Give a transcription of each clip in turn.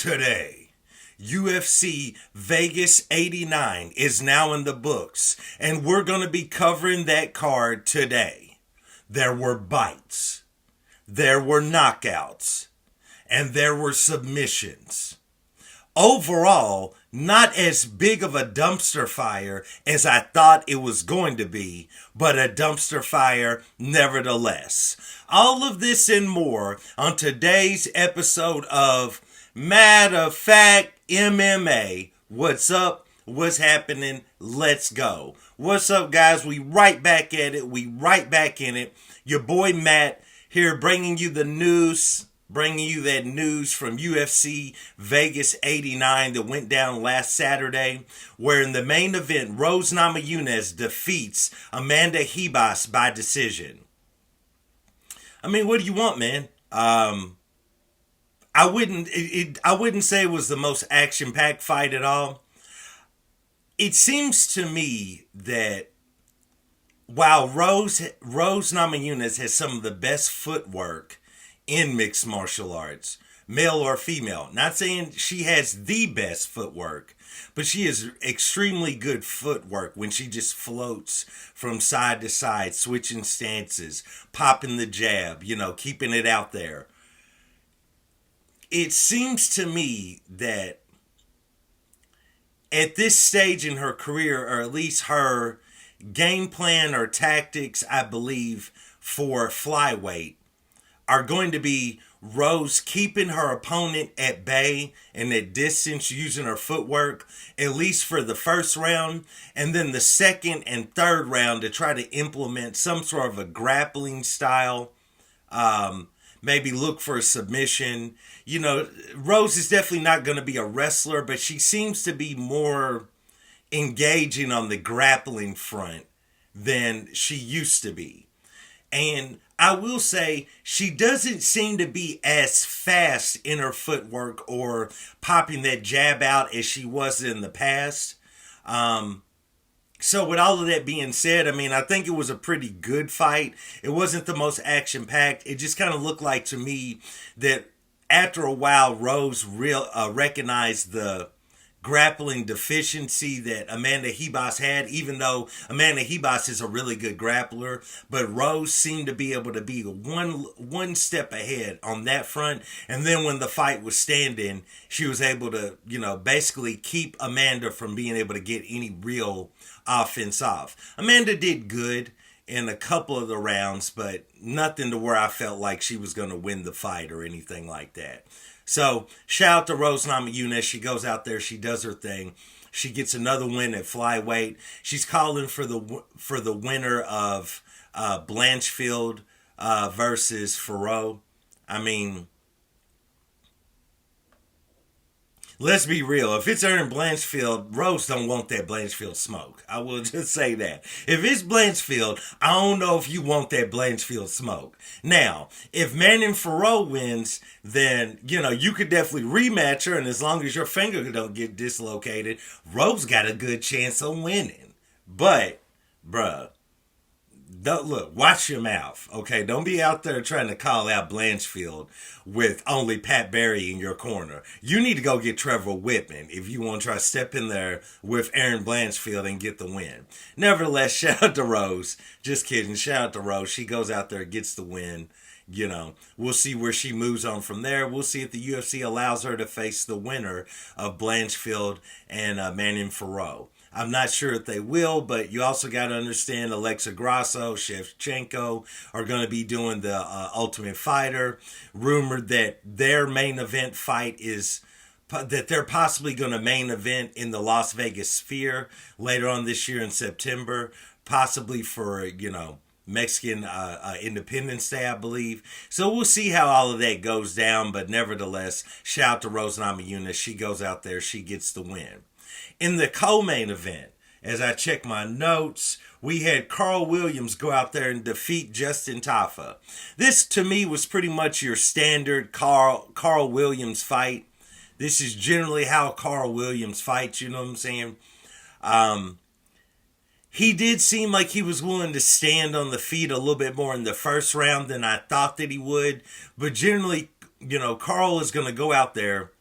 today. UFC Vegas 89 is now in the books, and we're going to be covering that card today. There were bites, there were knockouts, and there were submissions. Overall, not as big of a dumpster fire as I thought it was going to be, but a dumpster fire nevertheless. All of this and more on today's episode of Matter of Fact MMA. What's up? What's happening? Let's go. What's up, guys? We right back at it. We right back in it. Your boy Matt here bringing you the news. Bringing you that news from UFC Vegas 89 that went down last Saturday, where in the main event, Rose Namajunas defeats Amanda Ribas by decision. I mean, what do you want, man? I wouldn't say it was the most action-packed fight at all. It seems to me that while Rose Namajunas has some of the best footwork in mixed martial arts, male or female. Not saying she has the best footwork, but she has extremely good footwork when she just floats from side to side, switching stances, popping the jab, keeping it out there. It seems to me that at this stage in her career, or at least her game plan or tactics, I believe, for flyweight, are going to be Rose keeping her opponent at bay and at distance using her footwork, at least for the first round, and then the second and third round to try to implement some sort of a grappling style, maybe look for a submission. Rose is definitely not going to be a wrestler, but she seems to be more engaging on the grappling front than she used to be. And I will say she doesn't seem to be as fast in her footwork or popping that jab out as she was in the past. So with all of that being said, I think it was a pretty good fight. It wasn't the most action-packed. It just kind of looked like to me that after a while, Rose recognized the grappling deficiency that Amanda Ribas had, even though Amanda Ribas is a really good grappler, but Rose seemed to be able to be one step ahead on that front. And then when the fight was standing, she was able to, basically keep Amanda from being able to get any real offense off. Amanda did good in a couple of the rounds, but nothing to where I felt like she was going to win the fight or anything like that. So, shout out to Rose Namajunas. She goes out there, she does her thing. She gets another win at flyweight. She's calling for the winner of Blanchfield versus Farrow. Let's be real. If it's Erin Blanchfield, Rose don't want that Blanchfield smoke. I will just say that. If it's Blanchfield, I don't know if you want that Blanchfield smoke. Now, if Manon Farrow wins, then, you could definitely rematch her, and as long as your finger don't get dislocated, Rose got a good chance of winning. But, bruh, watch your mouth, okay? Don't be out there trying to call out Blanchfield with only Pat Barry in your corner. You need to go get Trevor Whitman if you want to try to step in there with Erin Blanchfield and get the win. Nevertheless, shout out to Rose. Just kidding. Shout out to Rose. She goes out there and gets the win. We'll see where she moves on from there. We'll see if the UFC allows her to face the winner of Blanchfield and Manon Farrow. I'm not sure if they will, but you also got to understand Alexa Grasso, Shevchenko are going to be doing the Ultimate Fighter. Rumored that their main event fight is that they're possibly going to main event in the Las Vegas Sphere later on this year in September, possibly for, Mexican Independence Day, I believe. So we'll see how all of that goes down, but nevertheless, shout out to Rose Namajunas. She goes out there, she gets the win. In the co-main event, as I check my notes, we had Carl Williams go out there and defeat Justin Tafa. This, to me, was pretty much your standard Carl Williams fight. This is generally how Carl Williams fights, you know what I'm saying? He did seem like he was willing to stand on the feet a little bit more in the first round than I thought that he would. But generally, Carl is going to go out there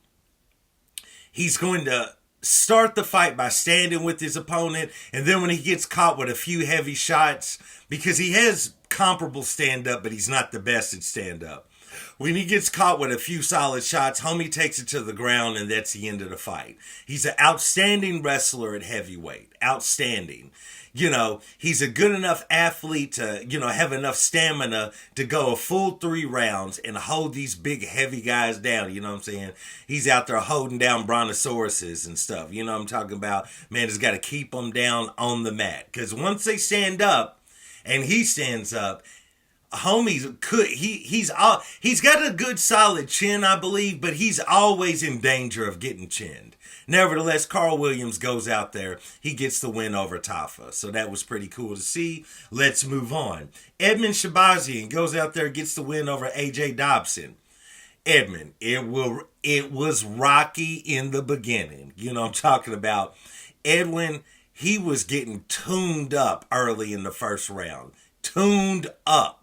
he's going to start the fight by standing with his opponent, and then when he gets caught with a few heavy shots, because he has comparable stand up, but he's not the best at stand up. When he gets caught with a few solid shots, homie takes it to the ground, and that's the end of the fight. He's an outstanding wrestler at heavyweight. Outstanding. He's a good enough athlete to, have enough stamina to go a full 3 rounds and hold these big, heavy guys down. You know what I'm saying? He's out there holding down brontosauruses and stuff. You know what I'm talking about? Man, has got to keep them down on the mat. Because once they stand up and he stands up, he's got a good solid chin, I believe, but he's always in danger of getting chinned. Nevertheless, Carl Williams goes out there. He gets the win over Tafa. So that was pretty cool to see. Let's move on. Edmund Shabazian goes out there, gets the win over AJ Dobson. Edmund, it was rocky in the beginning. You know what I'm talking about. Edwin, he was getting tuned up early in the first round. Tuned up.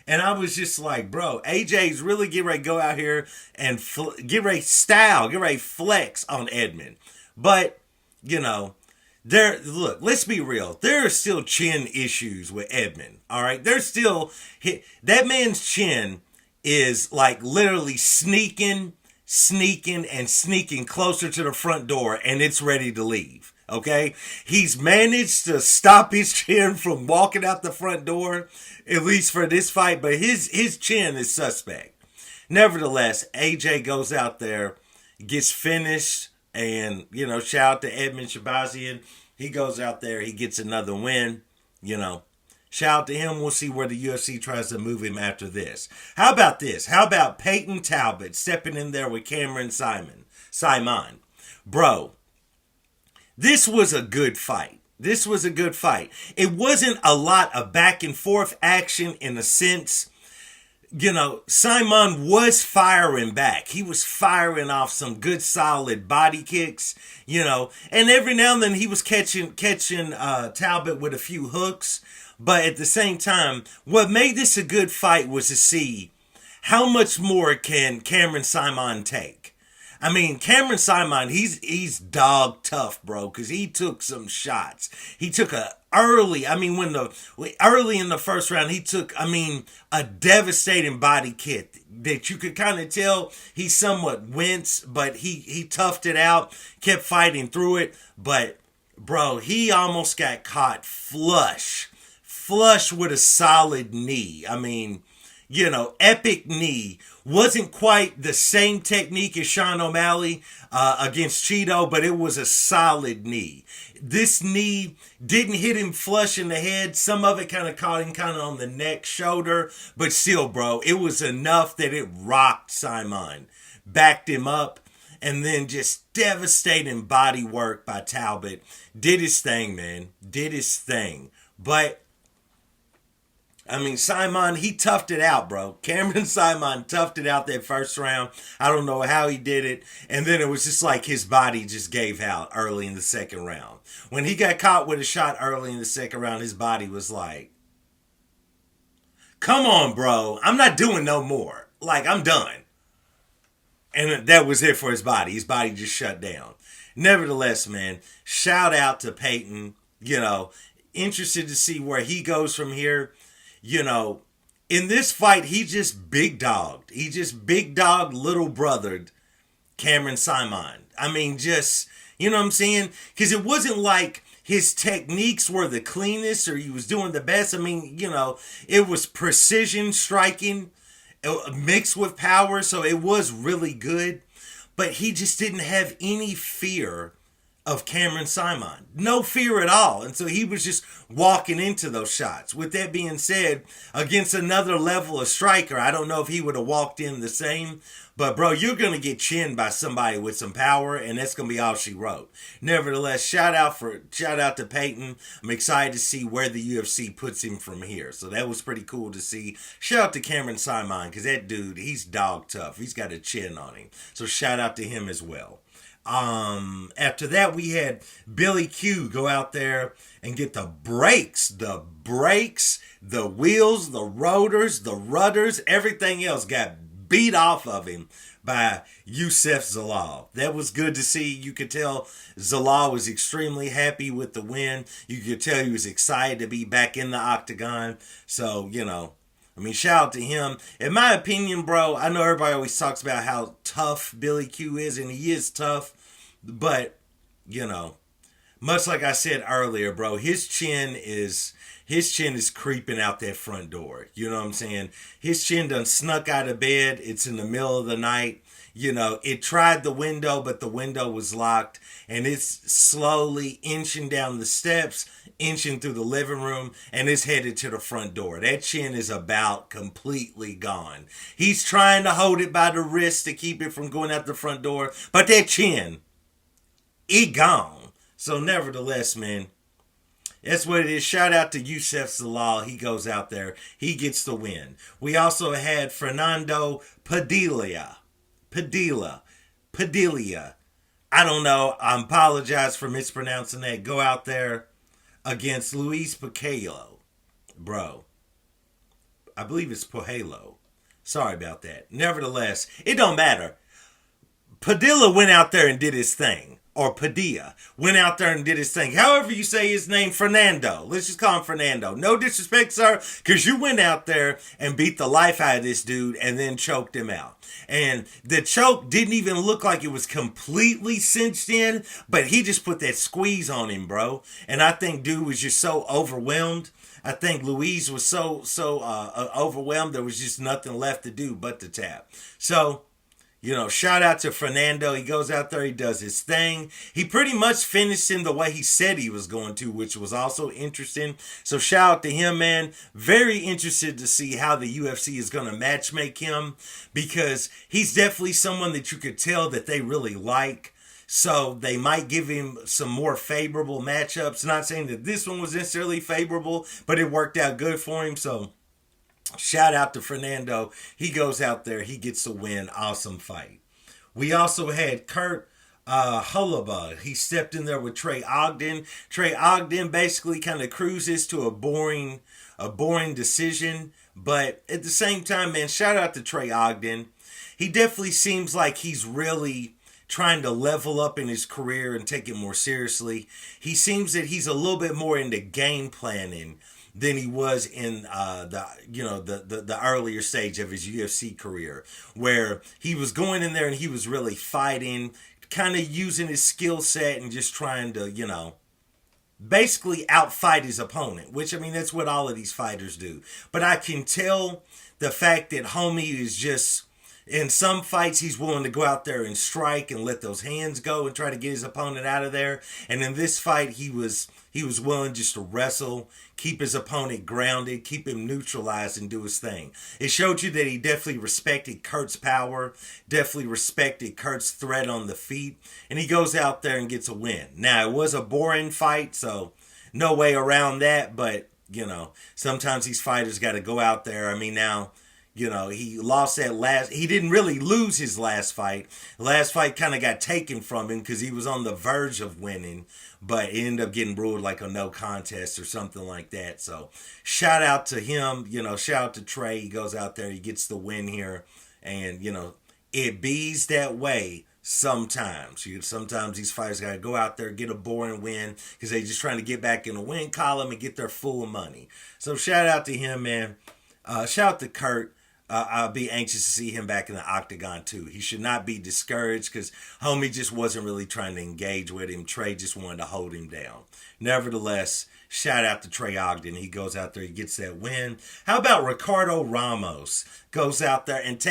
And I was just like, bro, AJ's really getting ready to go out here and get ready to flex on Edmund. But, let's be real. There are still chin issues with Edmund, all right? That man's chin is like literally sneaking closer to the front door, and it's ready to leave. Okay, he's managed to stop his chin from walking out the front door, at least for this fight, but his chin is suspect. Nevertheless, AJ goes out there, gets finished, and, shout out to Edmund Shabazian. He goes out there, he gets another win, Shout out to him. We'll see where the UFC tries to move him after this. How about this? How about Peyton Talbot stepping in there with Cameron Simon? Bro, this was a good fight. It wasn't a lot of back and forth action in a sense. Simon was firing back. He was firing off some good solid body kicks, and every now and then he was catching Talbot with a few hooks. But at the same time, what made this a good fight was to see how much more can Cameron Simon take. I mean, Cameron Simon, he's dog tough, bro, because he took some shots. He took early in the first round, he took, a devastating body kick that you could kind of tell he somewhat winced, but he toughed it out, kept fighting through it. But, bro, he almost got caught flush with a solid knee. Epic knee. Wasn't quite the same technique as Sean O'Malley against Cheeto, but it was a solid knee. This knee didn't hit him flush in the head. Some of it kind of caught him kind of on the neck, shoulder, but still, bro, it was enough that it rocked Simon. Backed him up, and then just devastating body work by Talbot. Did his thing, man. Did his thing. But Simon, he toughed it out, bro. Cameron Simon toughed it out that first round. I don't know how he did it. And then it was just like his body just gave out early in the second round. When he got caught with a shot early in the second round, his body was like, come on, bro. I'm not doing no more. Like, I'm done. And that was it for his body. His body just shut down. Nevertheless, man, shout out to Peyton. Interested to see where he goes from here. In this fight, he just big dogged. He just big dogged little brothered Cameron Simon. You know what I'm saying? Because it wasn't like his techniques were the cleanest or he was doing the best. It was precision striking mixed with power. So it was really good. But he just didn't have any fear of Cameron Simon. No fear at all. And so he was just walking into those shots. With that being said, against another level of striker, I don't know if he would have walked in the same. But, bro, you're going to get chinned by somebody with some power, and that's going to be all she wrote. Nevertheless, shout out to Peyton. I'm excited to see where the UFC puts him from here. So that was pretty cool to see. Shout out to Cameron Simon, because that dude, he's dog tough. He's got a chin on him. So shout out to him as well. After that, we had Billy Q go out there and get the brakes, the wheels, the rotors, the rudders, everything else got beat off of him by Youssef Zalal. That was good to see. You could tell Zalal was extremely happy with the win. You could tell he was excited to be back in the octagon. So, I mean, shout out to him. In my opinion, bro, I know everybody always talks about how tough Billy Q is, and he is tough. But, much like I said earlier, bro, his chin is creeping out that front door. You know what I'm saying? His chin done snuck out of bed. It's in the middle of the night. It tried the window, but the window was locked. And it's slowly inching down the steps, inching through the living room, and it's headed to the front door. That chin is about completely gone. He's trying to hold it by the wrist to keep it from going out the front door, but that chin, it gone. So nevertheless, man, that's what it is. Shout out to Youssef Zalal. He goes out there. He gets the win. We also had Fernando Padilla. I don't know. I apologize for mispronouncing that. Go out there against Luis Pajelo. Bro. I believe it's Pajelo. Sorry about that. Nevertheless, it don't matter. Padilla went out there and did his thing. Or Padilla went out there and did his thing. However you say his name, Fernando. Let's just call him Fernando. No disrespect, sir, because you went out there and beat the life out of this dude and then choked him out. And the choke didn't even look like it was completely cinched in, but he just put that squeeze on him, bro. And I think dude was just so overwhelmed. I think Luis was so overwhelmed there was just nothing left to do but to tap. So, shout out to Fernando. He goes out there, he does his thing. He pretty much finished in the way he said he was going to, which was also interesting. So shout out to him, man. Very interested to see how the UFC is going to matchmake him, because he's definitely someone that you could tell that they really like. So they might give him some more favorable matchups. Not saying that this one was necessarily favorable, but it worked out good for him. So shout out to Fernando. He goes out there. He gets the win. Awesome fight. We also had Kurt Holoba. He stepped in there with Trey Ogden. Trey Ogden basically kind of cruises to a boring decision. But at the same time, man, shout out to Trey Ogden. He definitely seems like he's really trying to level up in his career and take it more seriously. He seems that he's a little bit more into game planning than he was in the earlier stage of his UFC career, where he was going in there and he was really fighting, kind of using his skill set and just trying to, basically outfight his opponent, which, I mean, that's what all of these fighters do. But I can tell the fact that homie is just, in some fights, he's willing to go out there and strike and let those hands go and try to get his opponent out of there. And in this fight, he was willing just to wrestle, keep his opponent grounded, keep him neutralized, and do his thing. It showed you that he definitely respected Kurt's power, definitely respected Kurt's threat on the feet, and he goes out there and gets a win. Now, it was a boring fight, so no way around that, but, sometimes these fighters got to go out there. I mean, now, he lost he didn't really lose his last fight. The last fight kind of got taken from him because he was on the verge of winning, but it ended up getting ruled like a no contest or something like that. So shout out to him, shout out to Trey. He goes out there, he gets the win here, and, it bees that way sometimes. Sometimes these fighters got to go out there, get a boring win because they're just trying to get back in the win column and get their full money. So shout out to him, man. Shout out to Kurt. I'll be anxious to see him back in the octagon too. He should not be discouraged because homie just wasn't really trying to engage with him. Trey just wanted to hold him down. Nevertheless, shout out to Trey Ogden. He goes out there, he gets that win. How about Ricardo Ramos? Goes out there and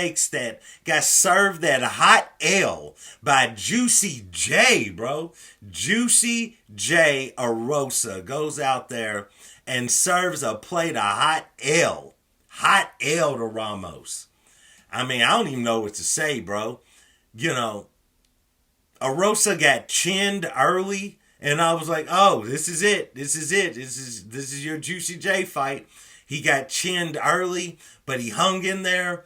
got served that hot L by Juicy J, bro. Juicy J Arosa goes out there and serves a plate of hot L. Hot L to Ramos. I mean, I don't even know what to say, bro. Arosa got chinned early, and I was like, oh, this is it. This is your Juicy J fight. He got chinned early, but he hung in there.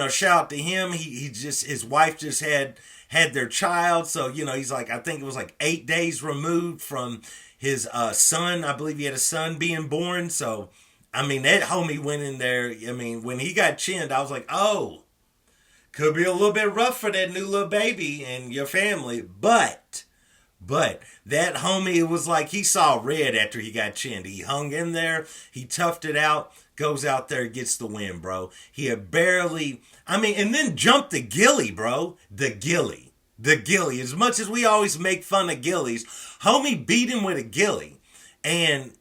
Shout out to him. His wife just had their child, so he's like, I think it was like 8 days removed from his son. I believe he had a son being born, so I mean, that homie went in there. I mean, when he got chinned, I was like, oh, Could be a little bit rough for that new little baby and your family, but that homie, it was like he saw red after he got chinned. He hung in there, he toughed it out, goes out there, gets the win, bro. He had barely, I mean, and then jumped the Gilly, bro. The Gilly. The Gilly. As much as we always make fun of Gillies, homie beat him with a Gilly. And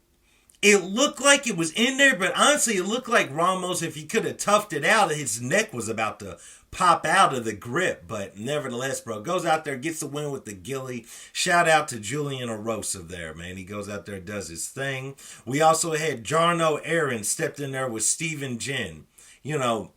it looked like it was in there, but honestly, it looked like Ramos, if he could have toughed it out, his neck was about to pop out of the grip. But nevertheless, bro, goes out there, gets the win with the Gilly. Shout out to Julian Orosa there, man. He goes out there, does his thing. We also had Jarno Aaron stepped in there with Steven Jen. You know,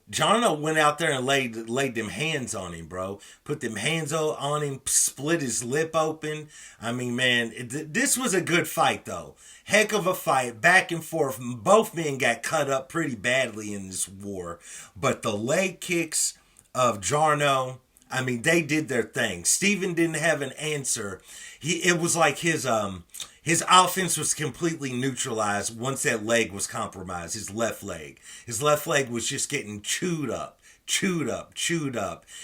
Jarno went out there and laid them hands on him, bro. Put them hands on him, split his lip open. I mean, man, this was a good fight, though. Heck of a fight, back and forth. Both men got cut up pretty badly in this war. But the leg kicks of Jarno, I mean, they did their thing. Steven didn't have an answer. It was like his offense was completely neutralized once that leg was compromised, his left leg. His left leg was just getting chewed up.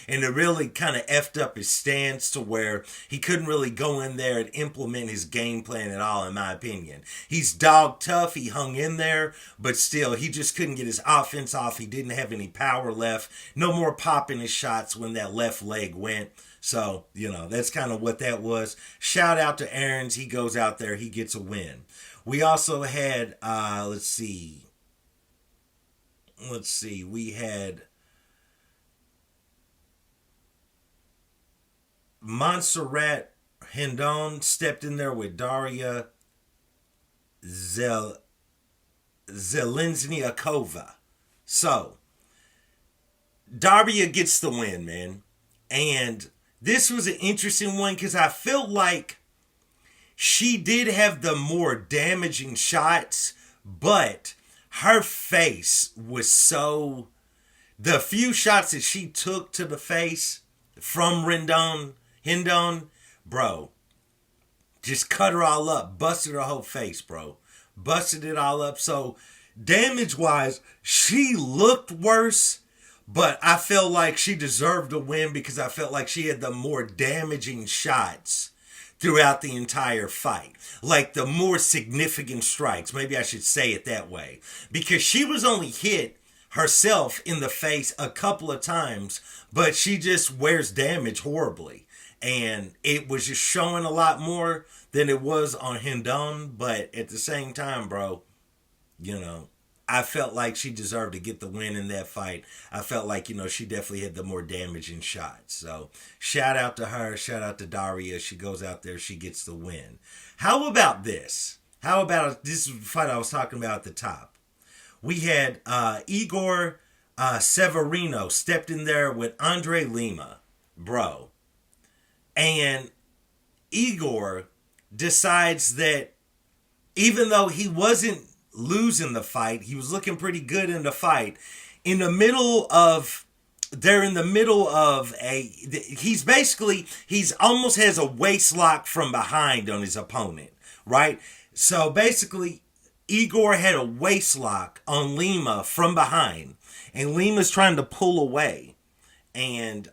And it really kind of effed up his stance to where he couldn't really go in there and implement his game plan at all, in my opinion. He's dog tough. He hung in there, but still, he just couldn't get his offense off. He didn't have any power left. No more popping his shots when that left leg went. So, you know, that's kind of what that was. Shout out to Aarons. He goes out there. He gets a win. We also had, let's see. We had Montserrat Hendon stepped in there with Daria Zelenzniakova. So, Daria gets the win, man. And this was an interesting one because I felt like she did have the more damaging shots, but her face was so... The few shots that she took to the face from Hendon, bro, just cut her all up. Busted her whole face, bro. Busted it all up. So, damage-wise, she looked worse, but I felt like she deserved a win because I felt like she had the more damaging shots throughout the entire fight. Like the more significant strikes. Maybe I should say it that way. Because she was only hit herself in the face a couple of times, but she just wears damage horribly. And it was just showing a lot more than it was on Hendon. But at the same time, bro, you know, I felt like she deserved to get the win in that fight. I felt like, you know, she definitely had the more damaging shots. So, shout out to her. Shout out to Daria. She goes out there. She gets the win. How about this? How about this fight I was talking about at the top? We had Igor Severino stepped in there with Andre Lima. Bro. And Igor decides that even though he wasn't losing the fight, he was looking pretty good in the fight. They're in the middle of he's almost has a waist lock from behind on his opponent, right? So basically, Igor had a waist lock on Lima from behind, and Lima's trying to pull away. And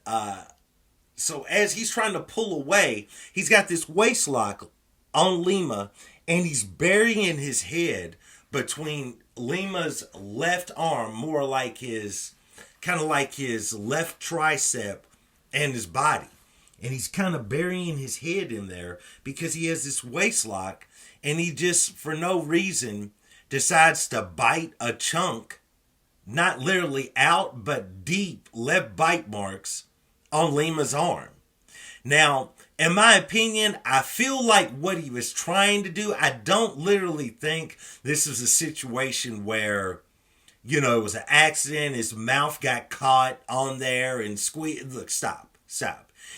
so as he's trying to pull away, he's got this waist lock on Lima, and he's burying his head between Lima's left arm, more like his left tricep and his body. And he's kind of burying his head in there because he has this waist lock, and he just, for no reason, decides to bite a chunk, not literally out, but deep left bite marks on Lima's arm. Now, in my opinion, I feel like what he was trying to do, I don't literally think this was a situation where, you know, it was an accident, his mouth got caught on there and squeezed. Look, stop.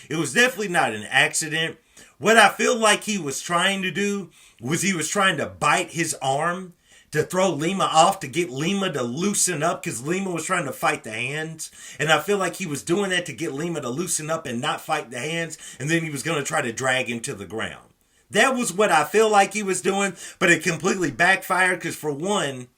It was definitely not an accident. What I feel like he was trying to do was he was trying to bite his arm to throw Lima off, to get Lima to loosen up, because Lima was trying to fight the hands. And I feel like he was doing that to get Lima to loosen up and not fight the hands, and then he was going to try to drag him to the ground. That was what I feel like he was doing, but it completely backfired, because for one,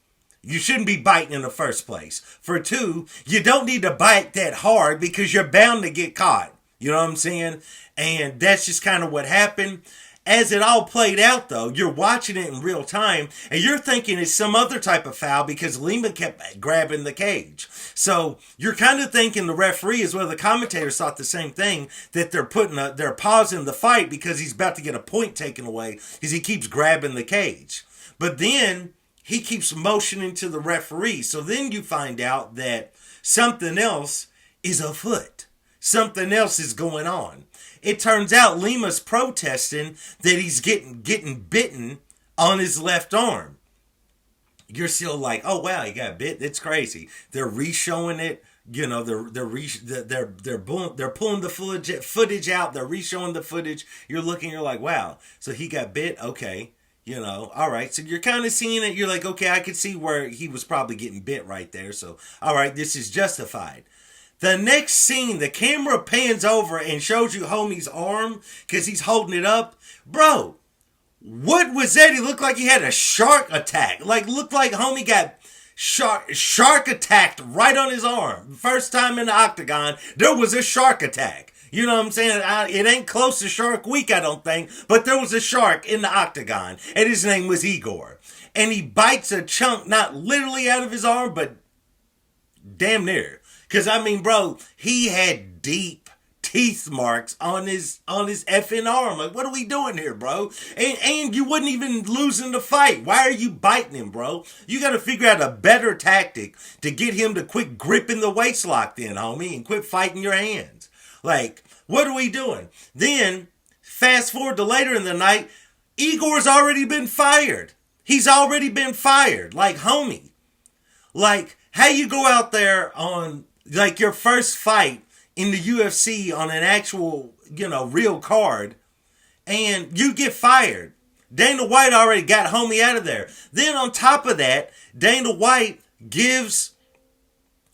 You shouldn't be biting in the first place. For two, you don't need to bite that hard because you're bound to get caught. You know what I'm saying? And that's just kind of what happened. As it all played out, though, you're watching it in real time and you're thinking it's some other type of foul because Lima kept grabbing the cage. So you're kind of thinking the referee, as well, the commentators thought the same thing, that they're pausing the fight because he's about to get a point taken away because he keeps grabbing the cage. But then he keeps motioning to the referee. So then you find out that something else is afoot. Something else is going on. It turns out Lima's protesting that he's getting bitten on his left arm. You're still like, oh wow, he got bit. It's crazy. They're re-showing it. You know, they're pulling the footage out. They're re-showing the footage. You're looking. You're like, wow. So he got bit. Okay. You know, all right. So you're kind of seeing it. You're like, okay, I could see where he was probably getting bit right there. So all right, this is justified. The next scene, the camera pans over and shows you homie's arm because he's holding it up. Bro, what was that? He looked like he had a shark attack. Like, looked like homie got shark attacked right on his arm. First time in the octagon, there was a shark attack. You know what I'm saying? It ain't close to Shark Week, I don't think, but there was a shark in the octagon, and his name was Igor. And he bites a chunk, not literally out of his arm, but damn near. Because, I mean, bro, he had deep teeth marks on his effing arm. Like, what are we doing here, bro? And you wasn't even losing the fight. Why are you biting him, bro? You got to figure out a better tactic to get him to quit gripping the waist lock then, homie, and quit fighting your hands. Like, what are we doing? Then, fast forward to later in the night, Igor's already been fired. He's already been fired. Like, homie. Like, how you go out there on, like, your first fight in the UFC on an actual, you know, real card, and you get fired. Dana White already got homie out of there. Then on top of that, Dana White gives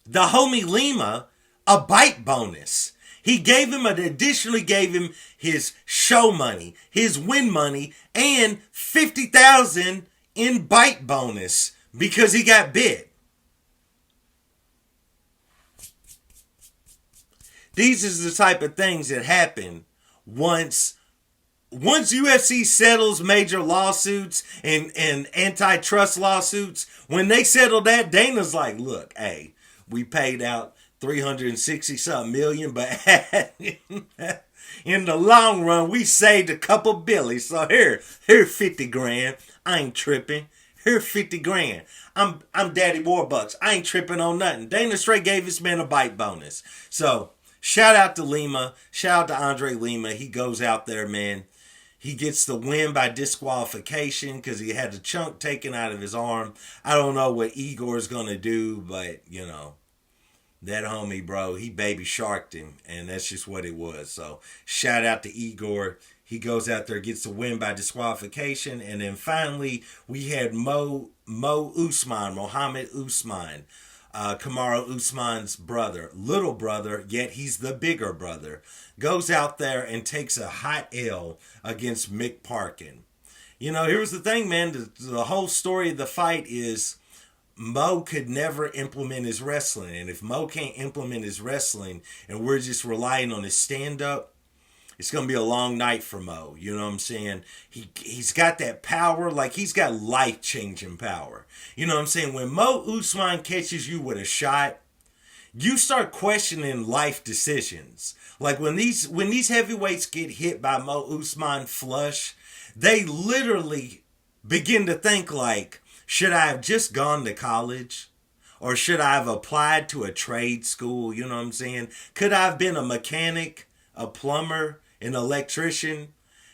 the homie Lima a bite bonus. He additionally gave him his show money, his win money, and $50,000 in bite bonus because he got bit. These is the type of things that happen once UFC settles major lawsuits and antitrust lawsuits. When they settle that, Dana's like, look, hey, we paid out 360 something million, but in the long run, we saved a couple billies. So here 50 grand. I ain't tripping. Here 50 grand. I'm Daddy Warbucks. I ain't tripping on nothing. Dana straight gave this man a bite bonus. So shout out to Lima. Shout out to Andre Lima. He goes out there, man. He gets the win by disqualification because he had the chunk taken out of his arm. I don't know what Igor's going to do, but, you know, that homie, bro, he baby sharked him, and that's just what it was. So shout out to Igor. He goes out there, gets the win by disqualification, and then finally we had Mohammed Usman. Kamaru Usman's brother, little brother, yet he's the bigger brother, goes out there and takes a hot L against Mick Parkin. You know, here's the thing, man. The whole story of the fight is Mo could never implement his wrestling. And if Mo can't implement his wrestling and we're just relying on his stand-up, it's going to be a long night for Mo. You know what I'm saying? He's got that power. Like, he's got life-changing power. You know what I'm saying? When Mo Usman catches you with a shot, you start questioning life decisions. Like, when these heavyweights get hit by Mo Usman flush, they literally begin to think like, should I have just gone to college? Or should I have applied to a trade school? You know what I'm saying? Could I have been a mechanic, a plumber, an electrician?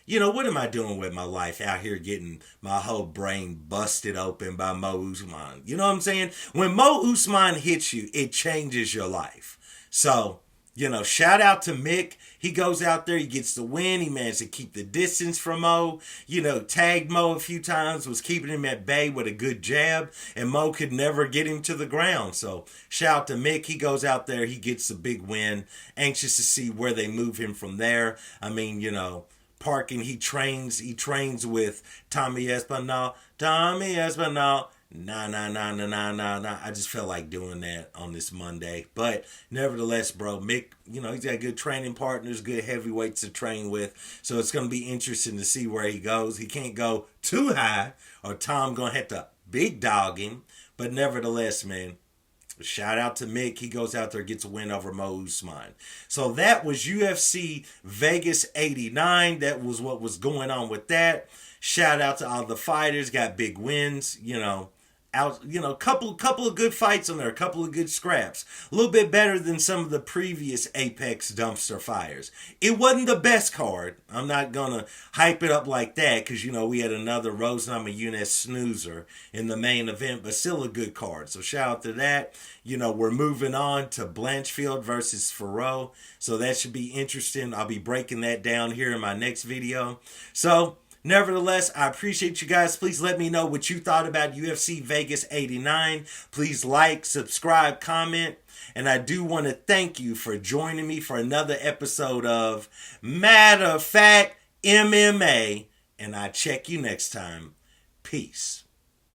You know, what am I doing with my life out here getting my whole brain busted open by Mo Usman? You know what I'm saying? When Mo Usman hits you, it changes your life. So, you know, shout out to Mick. He goes out there, he gets the win. He managed to keep the distance from Mo. You know, tagged Mo a few times, was keeping him at bay with a good jab, and Mo could never get him to the ground. So shout out to Mick. He goes out there, he gets the big win. Anxious to see where they move him from there. I mean, you know, Parkin, he trains with Tommy Espinal. Tommy Espinal, Nah, nah, nah, nah, nah, nah, nah. I just felt like doing that on this Monday. But nevertheless, bro, Mick, he's got good training partners, good heavyweights to train with. So it's going to be interesting to see where he goes. He can't go too high, or Tom going to have to big dog him. But nevertheless, man, shout out to Mick. He goes out there, gets a win over Mo Usman. So that was UFC Vegas 89. That was what was going on with that. Shout out to all the fighters, got big wins, out, couple of good fights on there, a couple of good scraps. A little bit better than some of the previous Apex dumpster fires. It wasn't the best card. I'm not gonna hype it up like that because we had another Rose Namajunas snoozer in the main event, but still a good card. So shout out to that. We're moving on to Blanchfield versus Farrow. So that should be interesting. I'll be breaking that down here in my next video. So nevertheless, I appreciate you guys. Please let me know what you thought about UFC Vegas 89. Please like, subscribe, comment. And I do want to thank you for joining me for another episode of Matter of Fact MMA. And I check you next time. Peace.